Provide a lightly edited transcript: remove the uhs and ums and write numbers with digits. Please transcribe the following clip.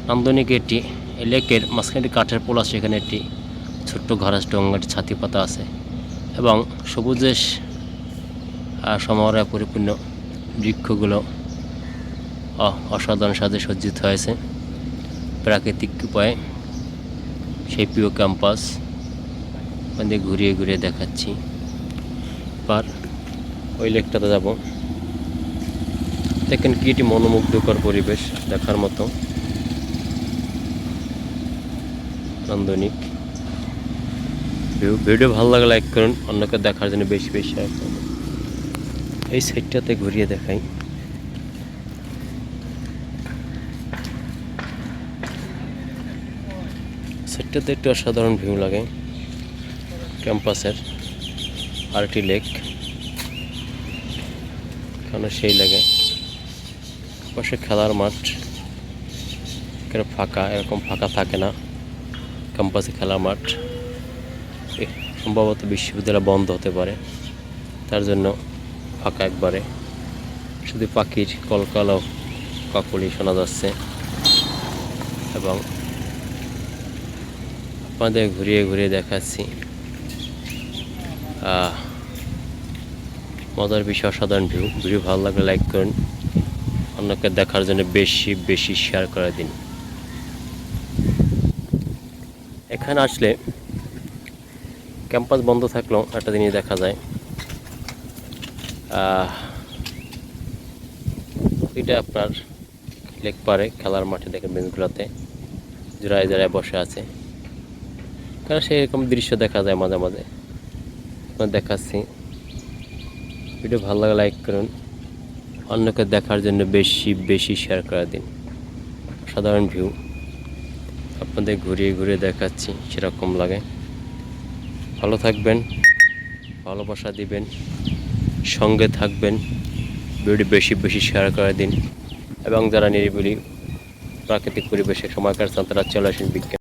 নান্দনিক একটি লেকের মাঝখানে একটি কাঠের পোল আছে, সেখানে একটি ছোট্ট ঘর আছে, ডোঙ্গাটি ছাতি পাতা আছে এবং সবুজে সমারোহে পরিপূর্ণ বৃক্ষগুলো অসাধারণ সাজে সজ্জিত হয়েছে প্রাকৃতিক উপায়ে। সেই প্রিয় ক্যাম্পাস ওখানে ঘুরিয়ে ঘুরিয়ে দেখাচ্ছি। এবার ওই লেকটাতে যাব। দেখেন কি এটি মনোমুগ্ধকর পরিবেশ, দেখার মতো নান্দনিক ভিডিও ভালো লাগে লাইক করুন, অন্যকে দেখার জন্য বেশি বেশি শেয়ার করুন। এই সাইডটাতে ঘুরিয়ে দেখাই। সাইডটাতে একটু অসাধারণ ভিউ লাগে ক্যাম্পাসের। আরেকটি লেক, এখানে সেই লাগে পাশে খেলার মাঠ, এখানে ফাঁকা, এরকম ফাঁকা থাকে না ক্যাম্পাসে খেলার মাঠ। সম্ভবত বিশ্ববিদ্যালয় বন্ধ হতে পারে, তার জন্য ফাঁকা একবারে, শুধু পাখির কলকালো কাকলি শোনা যাচ্ছে। এবং আপনাদের ঘুরিয়ে ঘুরিয়ে দেখাচ্ছি। মজার বিষয়, অসাধারণ ভিডিও ভালো লাগলে লাইক করুন, অন্যকে দেখার জন্য বেশি বেশি শেয়ার করে দিন। এখানে আসলে ক্যাম্পাস বন্ধ থাকলেও একটা জিনিস দেখা যায়, এটা আপনার লেক পারে খেলার মাঠে দেখেন বেঞ্চগুলোতে জোড়ায় জোড়ায় বসে আছে, কারণ সেরকম দৃশ্য দেখা যায় মাঝে মাঝে। আপনার দেখাচ্ছি, ভিডিও ভালো লাগে লাইক করুন, অন্যকে দেখার জন্য বেশি বেশি শেয়ার করে দিন। সাধারণ ভিউ আপনাদের ঘুরিয়ে ঘুরিয়ে দেখাচ্ছি, সেরকম লাগে। ভালো থাকবেন, ভালোবাসা দিবেন, সঙ্গে থাকবেন, ভিডিও বেশি বেশি শেয়ার করে দিন। এবং যারা নিরিবিলি প্রাকৃতিক পরিবেশে সময় কাটাচ্ছেন তারা চলে আসেন বিজ্ঞান।